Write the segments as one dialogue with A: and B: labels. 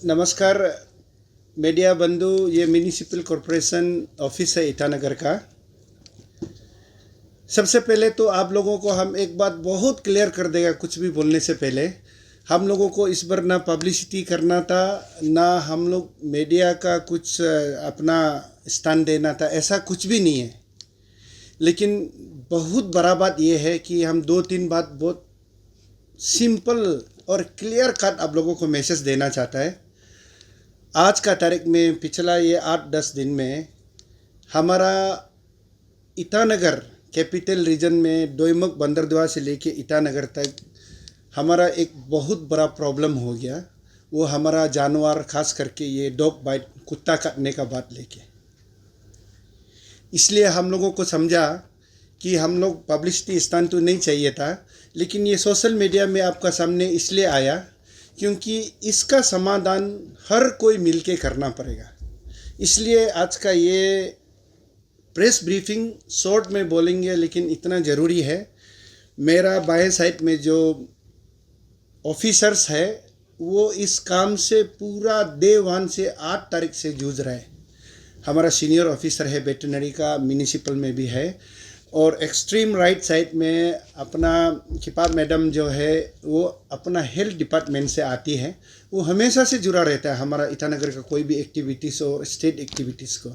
A: नमस्कार मीडिया बंधु। ये म्यूनिसिपल कॉरपोरेशन ऑफिस है ईटानगर का। सबसे पहले तो आप लोगों को हम एक बात बहुत क्लियर कर देगा, कुछ भी बोलने से पहले हम लोगों को इस बार ना पब्लिसिटी करना था, ना हम लोग मीडिया का कुछ अपना स्थान देना था, ऐसा कुछ भी नहीं है। लेकिन बहुत बड़ा बात यह है कि हम दो तीन बात बहुत सिंपल और क्लियर कट आप लोगों को मैसेज देना चाहता है। आज का तारीख में पिछला ये 8-10 दिन में हमारा ईटानगर कैपिटल रीजन में डोईमुख बंदरदेवा से लेके ईटानगर तक हमारा एक बहुत बड़ा प्रॉब्लम हो गया। वो हमारा जानवर, खास करके ये डॉग बाइट, कुत्ता काटने का बात लेके। इसलिए हम लोगों को समझा कि हम लोग पब्लिसिटी स्थान तो नहीं चाहिए था, लेकिन ये सोशल मीडिया में आपका सामने इसलिए आया क्योंकि इसका समाधान हर कोई मिलके करना पड़ेगा। इसलिए आज का ये प्रेस ब्रीफिंग शॉर्ट में बोलेंगे, लेकिन इतना ज़रूरी है। मेरा बाएं साइड में जो ऑफिसर्स है वो इस काम से पूरा डे 1 से 8 तारीख से जूझ रहा है। हमारा सीनियर ऑफिसर है वेटरनरी का, म्यूनिसिपल में भी है, और एक्सट्रीम राइट साइड में अपना खिपा मैडम जो है वो अपना हेल्थ डिपार्टमेंट से आती है। वो हमेशा से जुड़ा रहता है हमारा ईटानगर का कोई भी एक्टिविटीज़ और स्टेट एक्टिविटीज़ को।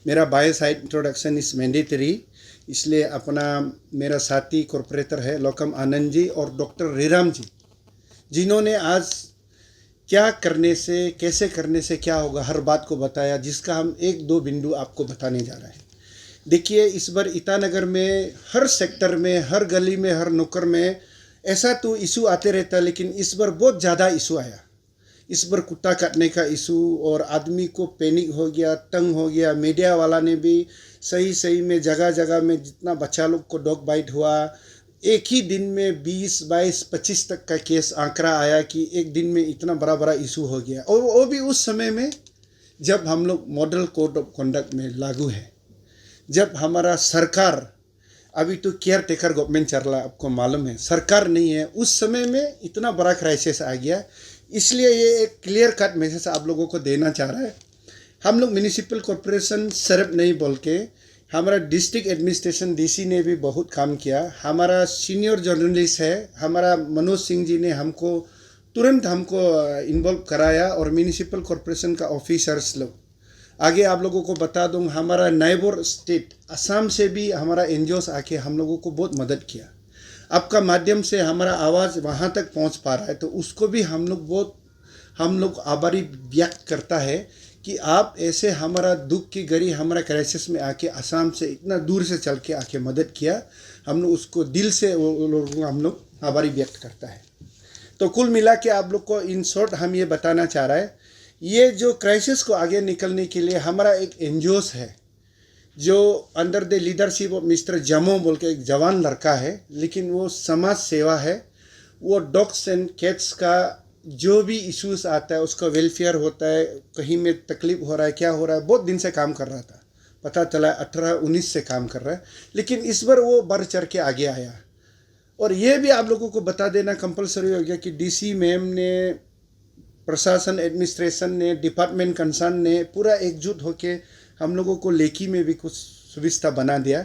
A: मेरा बाय साइड इंट्रोडक्शन इस मैंडेटरी, इसलिए अपना मेरा साथी कॉरपोरेटर है लोकम आनंद जी और डॉक्टर रीराम जी, जिन्होंने आज क्या करने से, कैसे करने से क्या होगा, हर बात को बताया, जिसका हम 1-2 बिंदु आपको बताने जा रहे हैं। देखिए, इस बार ईटानगर में हर सेक्टर में, हर गली में, हर नुक्कड़ में ऐसा तो इशू आते रहता है, लेकिन इस बार बहुत ज़्यादा इशू आया। इस बार कुत्ता काटने का इशू, और आदमी को पैनिक हो गया, तंग हो गया। मीडिया वाला ने भी सही में जगह जगह में जितना बच्चा लोग को डॉग बाइट हुआ, एक ही दिन में 20, 22, 25 तक का केस आंकड़ा आया कि एक दिन में इतना बड़ा इशू हो गया। और वो भी उस समय में जब हम लोग मॉडल कोड ऑफ कंडक्ट में लागू है, जब हमारा सरकार, अभी तो केयर टेकर गवर्नमेंट चल रहा है, आपको मालूम है, सरकार नहीं है, उस समय में इतना बड़ा क्राइसिस आ गया। इसलिए ये एक क्लियर कट मैसेज आप लोगों को देना चाह रहा है। हम लोग म्यूनिसिपल कॉरपोरेशन सिर्फ नहीं बोल के, हमारा डिस्ट्रिक्ट एडमिनिस्ट्रेशन डीसी ने भी बहुत काम किया। हमारा सीनियर जर्नलिस्ट है हमारा मनोज सिंह जी ने तुरंत हमको इन्वॉल्व कराया, और म्यूनिसिपल कॉरपोरेशन का ऑफिसर्स लोग। आगे आप लोगों को बता दूं, हमारा नाइबर स्टेट असम से भी हमारा एनजीओस आके हम लोगों को बहुत मदद किया। आपका माध्यम से हमारा आवाज़ वहाँ तक पहुँच पा रहा है, तो उसको भी हम लोग आभारी व्यक्त करता है कि आप ऐसे हमारा दुख की घड़ी, हमारा क्राइसिस में आके असम से इतना दूर से चल के आके मदद किया। हम लोग उसको दिल से वो लोगों को हम लोग आभारी व्यक्त करता है। तो कुल मिला के आप लोग को इन शॉर्ट हम ये बताना चाह रहा है, ये जो क्राइसिस को आगे निकलने के लिए हमारा एक एनजीओस है जो under the leadership of mister जमो बोल के एक जवान लड़का है, लेकिन वो समाज सेवा है। वो डॉग्स एंड कैट्स का जो भी इश्यूज आता है, उसका वेलफेयर होता है, कहीं में तकलीफ हो रहा है, क्या हो रहा है, बहुत दिन से काम कर रहा था। पता चला 18-19 से काम कर रहा है, लेकिन इस बार वो बढ़ चढ़ के आगे आया। और ये भी आप लोगों को बता देना कंपलसरी हो गया कि डीसी मैम ने, प्रशासन, एडमिनिस्ट्रेशन ने, डिपार्टमेंट कंसर्न ने पूरा एकजुट होके हम लोगों को लेखी में भी कुछ सुविधा बना दिया।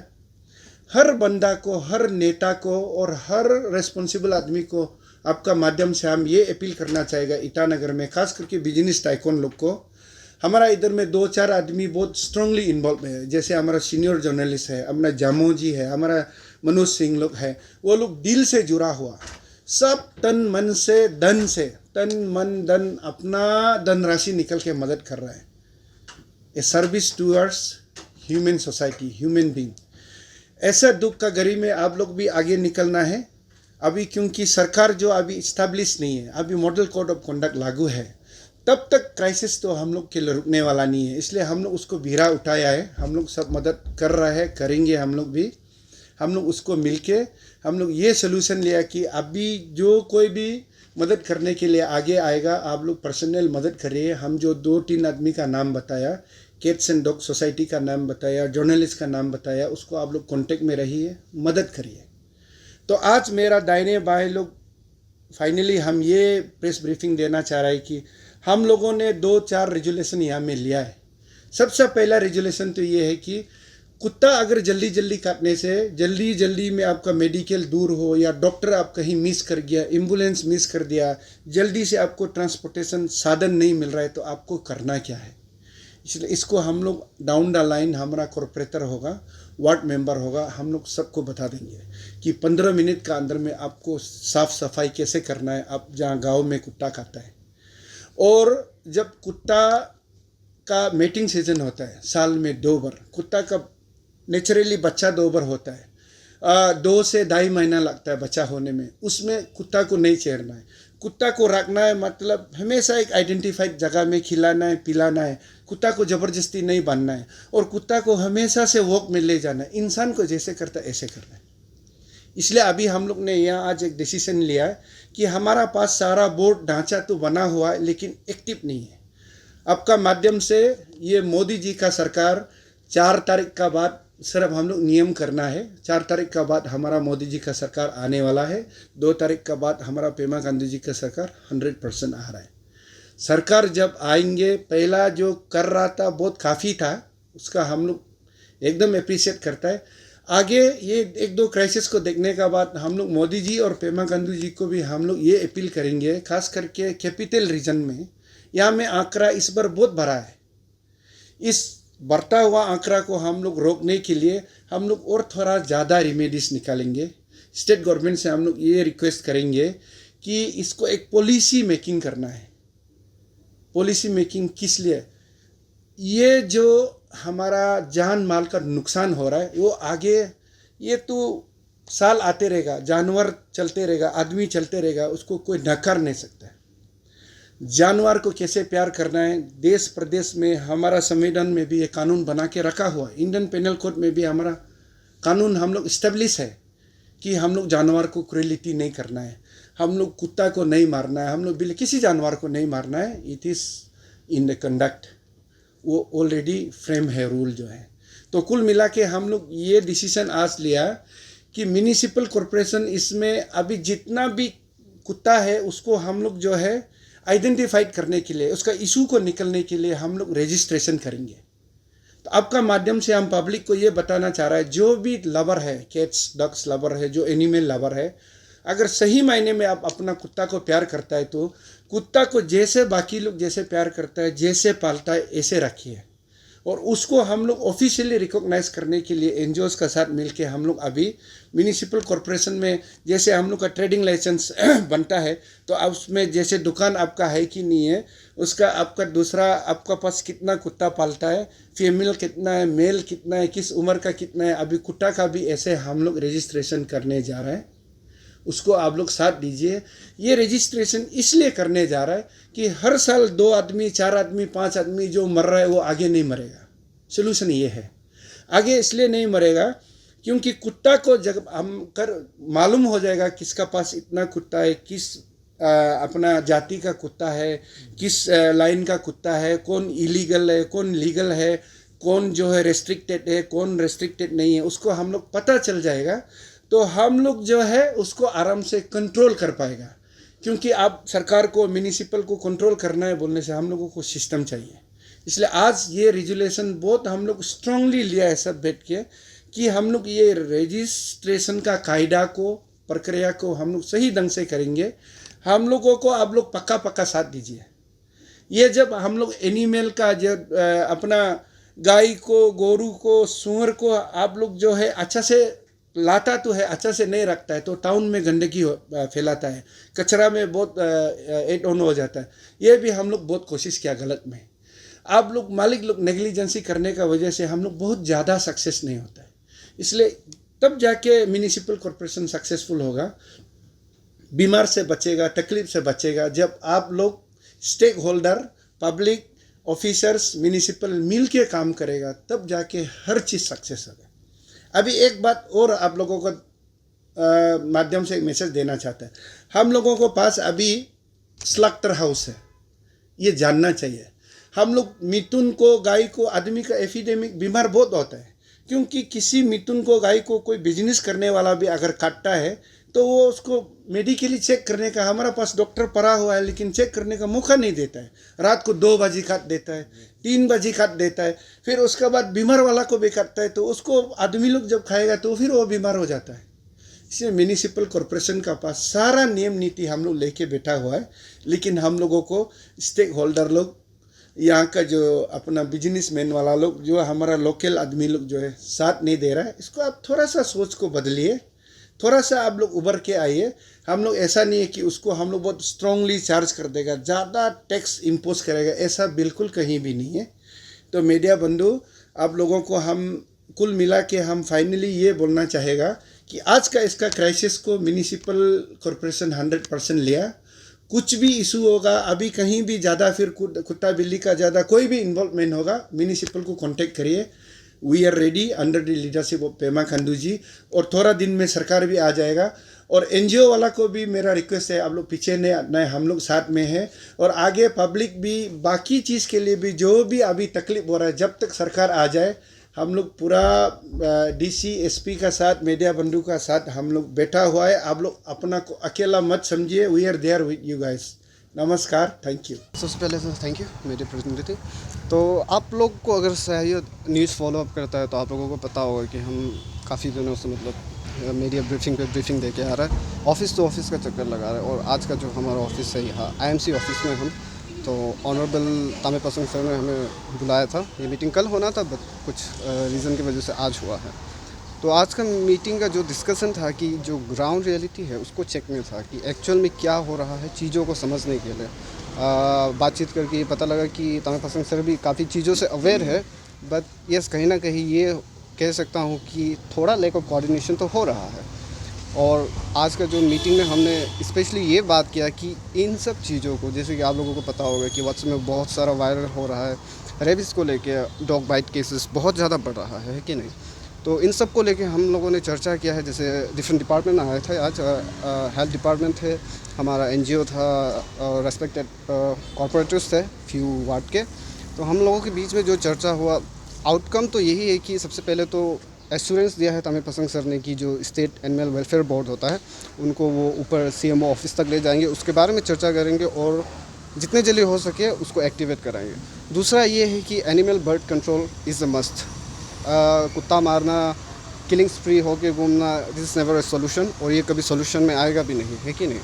A: हर बंदा को, हर नेता को और हर रेस्पॉन्सिबल आदमी को आपका माध्यम से हम ये अपील करना चाहेगा, ईटानगर में खास करके बिजनेस टाइकॉन लोग को। हमारा इधर में 2-4 आदमी बहुत स्ट्रांगली इन्वॉल्व है, जैसे हमारा सीनियर जर्नलिस्ट है, हमारा जामो जी है, हमारा मनोज सिंह लोग है। वो लोग दिल से जुड़ा हुआ, सब तन मन से, तन मन धन अपना धनराशि निकल के मदद कर रहा है। A service towards human society, human being. ऐसा दुख का घड़ी में आप लोग भी आगे निकलना है अभी, क्योंकि सरकार जो अभी इस्टेब्लिश नहीं है, अभी मॉडल कोड ऑफ कंडक्ट लागू है, तब तक क्राइसिस तो हम लोग के लिए रुकने वाला नहीं है। इसलिए हम लोग उसको बीरा उठाया है, हम लोग सब मदद कर रहा है, करेंगे हम लोग भी। हम लोग उसको मिलके हम लोग ये सोल्यूशन लिया कि अभी जो कोई भी मदद करने के लिए आगे आएगा, आप लोग पर्सनल मदद करिए। हम जो 2-3 आदमी का नाम बताया, कैट्स एंड डॉग सोसाइटी का नाम बताया, जर्नलिस्ट का नाम बताया, उसको आप लोग कांटेक्ट में रहिए, मदद करिए। तो आज मेरा दाहिने बाएं लोग फाइनली हम ये प्रेस ब्रीफिंग देना चाह रहे हैं कि हम लोगों ने 2-4 रेजुलेशन यहाँ में लिया है। सबसे पहला रेजुलेशन तो ये है कि कुत्ता अगर जल्दी जल्दी काटने से जल्दी जल्दी में आपका मेडिकल दूर हो या डॉक्टर आप कहीं मिस कर गया, एम्बुलेंस मिस कर दिया, जल्दी से आपको ट्रांसपोर्टेशन साधन नहीं मिल रहा है, तो आपको करना क्या है। इसलिए इसको हम लोग डाउन द लाइन, हमारा कॉर्पोरेटर होगा, वार्ड मेंबर होगा, हम लोग सबको बता देंगे कि 15 मिनट का अंदर में आपको साफ सफाई कैसे करना है आप जहाँ गाँव में कुत्ता खाता है। और जब कुत्ता का मेटिंग सीजन होता है साल में 2 बार, कुत्ता का नेचुरली बच्चा 2 बार होता है, 2 से 2.5 महीना लगता है बच्चा होने में, उसमें कुत्ता को नहीं छेड़ना है। कुत्ता को रखना है मतलब हमेशा एक आइडेंटिफाइड जगह में खिलाना है, पिलाना है, कुत्ता को ज़बरदस्ती नहीं बांधना है, और कुत्ता को हमेशा से वॉक में ले जाना है, इंसान को जैसे करता है ऐसे करना है। इसलिए अभी हम लोग ने यहाँ आज एक डिसीजन लिया है कि हमारा पास सारा बोर्ड ढांचा तो बना हुआ है लेकिन एक्टिव नहीं है। आपका माध्यम से ये मोदी जी का सरकार 4 तारीख का बाद सिर्फ हम लोग नियम करना है। 4 तारीख का बाद हमारा मोदी जी का सरकार आने वाला है। 2 तारीख का बाद हमारा पेमा गांधी जी का सरकार 100% आ रहा है। सरकार जब आएंगे, पहला जो कर रहा था बहुत काफ़ी था, उसका हम लोग एकदम अप्रिशिएट करता है। आगे ये 1-2 क्राइसिस को देखने का बाद हम लोग मोदी जी और पेमा गांधी जी को भी हम लोग ये अपील करेंगे, खास करके कैपिटल रीजन में, यहाँ में आंकड़ा इस बार बहुत बड़ा है। इस बढ़ता हुआ आंकड़ा को हम लोग रोकने के लिए हम लोग और थोड़ा ज़्यादा रेमेडीज निकालेंगे। स्टेट गवर्नमेंट से हम लोग ये रिक्वेस्ट करेंगे कि इसको एक पॉलिसी मेकिंग करना है। पॉलिसी मेकिंग किस लिए? ये जो हमारा जान माल का नुकसान हो रहा है वो आगे, ये तो साल आते रहेगा, जानवर चलते रहेगा, आदमी चलते रहेगा, उसको कोई नकार नहीं सकता है। जानवर को कैसे प्यार करना है, देश प्रदेश में हमारा संविधान में भी एक कानून बना के रखा हुआ है। इंडियन पेनल कोड में भी हमारा कानून हम लोग इस्टेब्लिश है कि हम लोग जानवर को क्रूएलिटी नहीं करना है, हम लोग कुत्ता को नहीं मारना है, हम लोग बिल्कुल किसी जानवर को नहीं मारना है। It is in the conduct, वो ऑलरेडी फ्रेम है रूल जो है। तो कुल मिला के हम लोग ये डिसीजन आज लिया कि म्यूनिसिपल कॉरपोरेशन इसमें अभी जितना भी कुत्ता है उसको हम लोग जो है आइडेंटिफाइड करने के लिए, उसका इशू को निकलने के लिए हम लोग रजिस्ट्रेशन करेंगे। तो आपका माध्यम से हम पब्लिक को ये बताना चाह रहा है, जो भी लवर है, कैट्स डॉग्स लवर है, जो एनिमल लवर है, अगर सही मायने में आप अपना कुत्ता को प्यार करता है तो कुत्ता को जैसे बाकी लोग जैसे प्यार करता है, जैसे पालता है, ऐसे रखिए। और उसको हम लोग ऑफिशियली रिकॉग्नाइज करने के लिए एनजीओज का साथ मिलके हम लोग अभी म्यूनिसिपल कॉरपोरेशन में, जैसे हम लोग का ट्रेडिंग लाइसेंस बनता है, तो अब उसमें जैसे दुकान आपका है कि नहीं है, उसका आपका दूसरा आपका पास कितना कुत्ता पालता है, फीमेल कितना है, मेल कितना है, किस उम्र का कितना है, अभी कुत्ता का भी ऐसे हम लोग रजिस्ट्रेशन करने जा रहे हैं। उसको आप लोग साथ दीजिए। ये रजिस्ट्रेशन इसलिए करने जा रहा है कि हर साल 2 आदमी, 4 आदमी, 5 आदमी जो मर रहा है वो आगे नहीं मरेगा। सोल्यूशन ये है, आगे इसलिए नहीं मरेगा क्योंकि कुत्ता को जब हम कर मालूम हो जाएगा किसका पास इतना कुत्ता है, किस अपना जाति का कुत्ता है, किस लाइन का कुत्ता है, कौन इलीगल है, कौन लीगल है, कौन जो है रेस्ट्रिक्टेड है, कौन रेस्ट्रिक्टेड नहीं है, उसको हम लोग पता चल जाएगा। तो हम लोग जो है उसको आराम से कंट्रोल कर पाएगा। क्योंकि आप सरकार को, म्यूनिसिपल को कंट्रोल करना है बोलने से हम लोगों को सिस्टम चाहिए। इसलिए आज ये रेजुलेशन बहुत हम लोग स्ट्रांगली लिया है सब बैठ के कि हम लोग ये रजिस्ट्रेशन का कायदा को, प्रक्रिया को हम लोग सही ढंग से करेंगे। हम लोगों को आप लोग पक्का साथ दीजिए। ये जब हम लोग एनिमल का जब अपना गाय को, गोरू को, सूअर को आप लोग जो है अच्छा से लाता तो है, अच्छा से नहीं रखता है तो टाउन में गंदगी फैलाता है, कचरा में बहुत एड ऑन हो जाता है। ये भी हम लोग बहुत कोशिश किया गलत में। आप लोग मालिक लोग नेग्लिजेंसी करने का वजह से हम लोग बहुत ज़्यादा सक्सेस नहीं होता है। इसलिए तब जाके म्यूनिसिपल कॉरपोरेशन सक्सेसफुल होगा, बीमार से बचेगा, तकलीफ से बचेगा, जब आप लोग stakeholder, public, officers, municipal मिल के काम करेगा, तब जाके हर चीज़ सक्सेस होगा। अभी एक बात और आप लोगों को माध्यम से एक मैसेज देना चाहता है। हम लोगों को पास अभी स्लॉटर हाउस है, ये जानना चाहिए। हम लोग मिथुन को, गाय को, आदमी का एपिडेमिक बीमार बहुत होता है, क्योंकि किसी मिथुन को, गाय को कोई बिजनेस करने वाला भी अगर काटता है, तो वो उसको मेडिकली चेक करने का, हमारा पास डॉक्टर पड़ा हुआ है लेकिन चेक करने का मौका नहीं देता है। रात को 2 बजे काट देता है, 3 बजे काट देता है, फिर उसके बाद बीमार वाला को भी काटता है, तो उसको आदमी लोग जब खाएगा तो फिर वो बीमार हो जाता है। इसलिए म्यूनिसिपल कॉरपोरेशन का पास सारा नियम नीति हम लोग लेके बैठा हुआ है, लेकिन हम लोगों को स्टेक होल्डर लोग, यहाँ का जो अपना बिजनेसमैन वाला लोग, जो हमारा लोकल आदमी लोग जो है साथ नहीं दे रहा है। इसको आप थोड़ा सा सोच को बदलिए, थोड़ा सा आप लोग उभर के आइए। हम लोग ऐसा नहीं है कि उसको हम लोग बहुत स्ट्रांगली चार्ज कर देगा, ज़्यादा टैक्स इम्पोज करेगा, ऐसा बिल्कुल कहीं भी नहीं है। तो मीडिया बंधु, आप लोगों को हम कुल मिला के हम फाइनली ये बोलना चाहेगा कि आज का इसका क्राइसिस को म्यूनिसिपल कॉरपोरेशन 100% लिया। कुछ भी इशू होगा, अभी कहीं भी ज़्यादा फिर कुत्ता बिल्ली का ज़्यादा कोई भी इन्वॉल्वमेंट होगा, म्यूनिसिपल को कांटेक्ट करिए। We are ready under the leadership of Pema Khandu ji, और थोड़ा दिन में सरकार भी आ जाएगा। और एनजीओ वाला को भी मेरा रिक्वेस्ट है, आप लोग पीछे नहीं, हम लोग साथ में हैं। और आगे पब्लिक भी बाकी चीज़ के लिए भी जो भी अभी तकलीफ हो रहा है, जब तक सरकार आ जाए हम लोग पूरा डीसी एसपी का साथ, मीडिया बंधु का साथ हम लोग बैठा हुआ है। आप लोग अपना को अकेला मत समझिए, we are there with you guys. नमस्कार, थैंक यू।
B: सबसे पहले तो थैंक यू मेरे प्रतिनिधि। तो आप लोग को अगर शायद न्यूज़ फॉलोअप करता है तो आप लोगों को पता होगा कि हम काफ़ी दिनों से मतलब मीडिया ब्रीफिंग पे ब्रीफिंग दे के आ रहा है, ऑफिस तो ऑफिस का चक्कर लगा रहा है। और आज का जो हमारा ऑफिस है यहाँ आईएमसी ऑफिस में हम, तो ऑनरेबल तामे पसंग सर ने हमें बुलाया था। ये मीटिंग कल होना था, बट कुछ रीज़न की वजह से आज हुआ है। तो आज का मीटिंग का जो डिस्कशन था कि जो ग्राउंड रियलिटी है उसको चेक में था कि एक्चुअल में क्या हो रहा है, चीज़ों को समझने के लिए बातचीत करके ये पता लगा कि तामे पसंग सर भी काफ़ी चीज़ों से अवेयर है। बट यस, कहीं ना कहीं ये कह सकता हूँ कि थोड़ा लैक ऑफ कोऑर्डिनेशन तो हो रहा है। और आज का जो मीटिंग में हमने स्पेशली ये बात किया कि इन सब चीज़ों को, जैसे कि आप लोगों को पता होगा कि व्हाट्सएप में बहुत सारा वायरल हो रहा है, रेबिस को लेके डॉग बाइट केसेस बहुत ज़्यादा बढ़ रहा है कि नहीं। तो इन सब को लेके हम लोगों ने चर्चा किया है। जैसे डिफरेंट डिपार्टमेंट आए थे आज, हेल्थ डिपार्टमेंट थे, हमारा एनजीओ था, रेस्पेक्टेड कॉर्पोरेटर्स थे फ्यू वार्ड के। तो हम लोगों के बीच में जो चर्चा हुआ, आउटकम तो यही है कि सबसे पहले तो एश्योरेंस दिया है तामे पसंग सर ने कि जो स्टेट एनिमल वेलफेयर बोर्ड होता है उनको वो ऊपर सीएमओ ऑफिस तक ले जाएंगे, उसके बारे में चर्चा करेंगे और जितने जल्दी हो सके उसको एक्टिवेट कराएंगे। दूसरा ये है कि animal bird control is a must. कुत्ता मारना, किलिंग स्प्री होके घूमना, this is never a solution, और ये कभी सोल्यूशन में आएगा भी नहीं, है कि नहीं।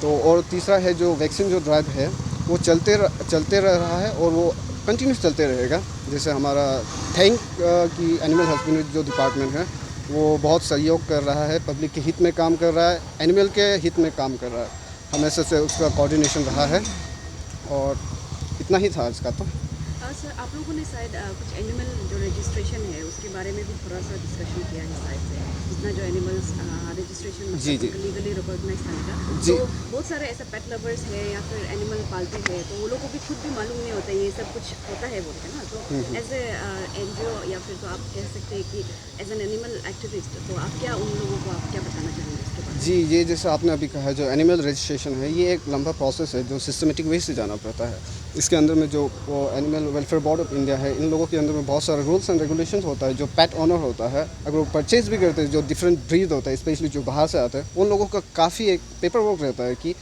B: तो और तीसरा है जो वैक्सीन जो ड्राइव है वो चलते रह रहा है और वो कंटिन्यूस चलते रहेगा। जैसे हमारा थैंक कि एनिमल हस्बेंड्री जो डिपार्टमेंट है वो बहुत सहयोग कर रहा है, पब्लिक के हित में काम कर रहा है, एनिमल के हित में काम कर रहा है, हमेशा से उसका कोऑर्डिनेशन रहा है। और इतना ही था आज का। तो
C: सर, आप लोगों ने शायद कुछ एनिमल जो रजिस्ट्रेशन है उसके बारे में भी थोड़ा सा डिस्कशन किया है शायद से, जितना जो एनिमल्स रजिस्ट्रेशन
B: जी
C: लीगली रिकॉग्नाइज करने का।
B: जी।
C: तो बहुत सारे ऐसे पेट लवर्स है या फिर एनिमल पालते हैं, तो वो लोग को भी खुद भी मालूम नहीं होता ये सब कुछ होता है बोलते हैं ना। तो एज ए एनजीओ या फिर तो आप कह सकते हैं कि एज एन एनिमल एक्टिविस्ट, तो आप क्या उन लोगों को आप क्या बताना चाहेंगे इसके बारे में?
B: जी, ये जैसे आपने अभी कहा, जो एनिमल रजिस्ट्रेशन है ये एक लंबा प्रोसेस है जो सिस्टमेटिक वे से जाना पड़ता है। इसके अंदर में जो वो animal welfare board of India है, इन लोगों के अंदर में बहुत सारे रूल्स एंड रेगुलेशंस होता है। जो पेट ऑनर होता है, अगर वो परचेज भी करते हैं, जो डिफरेंट ब्रीड होता है, स्पेशली जो बाहर से आते हैं, उन लोगों का काफ़ी एक पेपर वर्क रहता है कि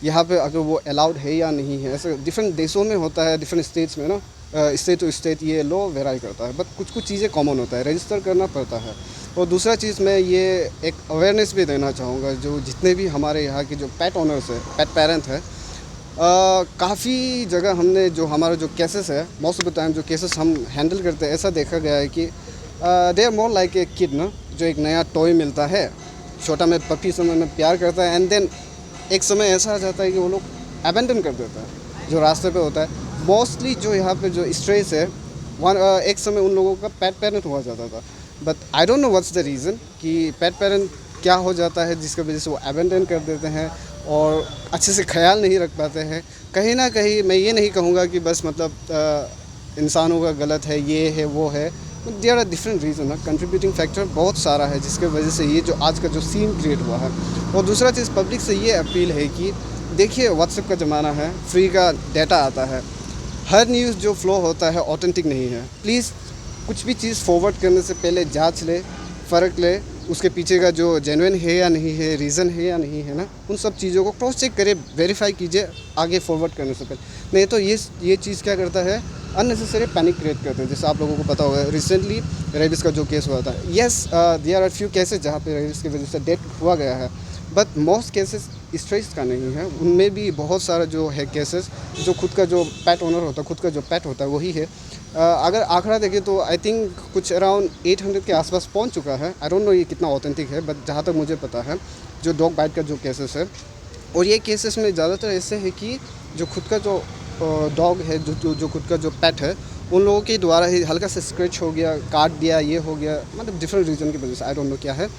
B: यहाँ पे अगर वो अलाउड है या नहीं है। ऐसे डिफरेंट देशों में होता है, डिफरेंट स्टेट्स में ना, स्टेट टू स्टेट ये लॉ वेराई करता है, बट कुछ कुछ चीज़ें कॉमन होता है, रजिस्टर करना पड़ता है। और दूसरा चीज़ मैं ये एक अवेयरनेस भी देना चाहूँगा, जो जितने भी हमारे यहाँ के जो पेट ऑनर्स है, पेट पेरेंट है, काफ़ी जगह हमने जो हमारा जो केसेस है, मोस्ट ऑफ द टाइम जो केसेस हम हैंडल करते हैं, ऐसा देखा गया है कि they are more like a kid ना, जो एक नया टॉय मिलता है, छोटा में पपी समय में प्यार करता है, एंड देन एक समय ऐसा आ जाता है कि वो लोग अबेंडन कर देता है जो रास्ते पे होता है। मोस्टली जो यहाँ पे जो स्ट्रेस है, एक समय उन लोगों का पेट पेरेंट हुआ जाता था, but I don't know what's the reason कि पेट पेरेंट क्या हो जाता है जिसकी वजह से वो अबेंडन कर देते हैं और अच्छे से ख्याल नहीं रख पाते हैं। कहीं ना कहीं मैं ये नहीं कहूँगा कि बस मतलब इंसानों का गलत है, ये है वो है, देयर आर डिफरेंट रीज़न है, कंट्रीब्यूटिंग फैक्टर बहुत सारा है जिसके वजह से ये जो आज का जो सीन क्रिएट हुआ है। और दूसरा चीज़, पब्लिक से ये अपील है कि देखिए व्हाट्सएप का ज़माना है, फ्री का डाटा आता है, हर न्यूज़ जो फ्लो होता है ऑथेंटिक नहीं है। प्लीज़ कुछ भी चीज़ फॉरवर्ड करने से पहले जांच ले, फ़र्क ले, उसके पीछे का जो जेन्युइन है या नहीं है, रीज़न है या नहीं है ना, उन सब चीज़ों को क्रॉस चेक करें, वेरीफाई कीजिए आगे फॉरवर्ड करने से पहले। नहीं तो ये चीज़ क्या करता है, अननेसेसरी पैनिक क्रिएट करते हैं। जैसे आप लोगों को पता होगा रिसेंटली रेबिस का जो केस हुआ था, yes there are few cases जहाँ पे रेबिस की वजह से डेथ हुआ गया है, बट मोस्ट केसेस स्ट्रेस का नहीं है। उनमें भी बहुत सारा जो है केसेस, जो खुद का जो पेट ओनर होता है, खुद का जो पेट होता है वही है। अगर आंकड़ा देखें तो आई थिंक कुछ अराउंड 800 के आसपास पहुंच चुका है। आई डोंट नो ये कितना ऑथेंटिक है, बट जहाँ तक मुझे पता है जो डॉग बाइट का जो केसेस है, और ये केसेस में ज़्यादातर ऐसे है कि जो खुद का जो डॉग है, जो खुद का जो पेट है, उन लोगों के द्वारा ही हल्का सा स्क्रैच हो गया, काट दिया, ये हो गया, मतलब डिफरेंट रीज़न की वजह से, आई डोंट नो क्या है,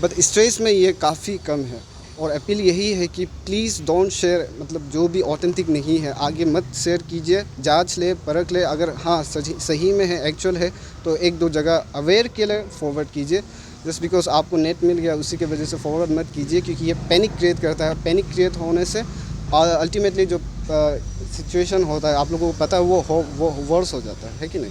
B: बट स्ट्रेस में ये काफ़ी कम है। और अपील यही है कि प्लीज़ डोंट शेयर, मतलब जो भी ऑथेंटिक नहीं है आगे मत शेयर कीजिए, जांच ले, परख ले, अगर हाँ सही में है, एक्चुअल है, तो एक दो जगह अवेयर के लिए फॉरवर्ड कीजिए। जस्ट बिकॉज आपको नेट मिल गया उसी की वजह से फॉरवर्ड मत कीजिए, क्योंकि ये पैनिक क्रिएट करता है। पैनिक क्रिएट होने से अल्टीमेटली जो सिचुएशन होता है, आप लोगों को पता है, वो वर्स हो जाता है कि नहीं।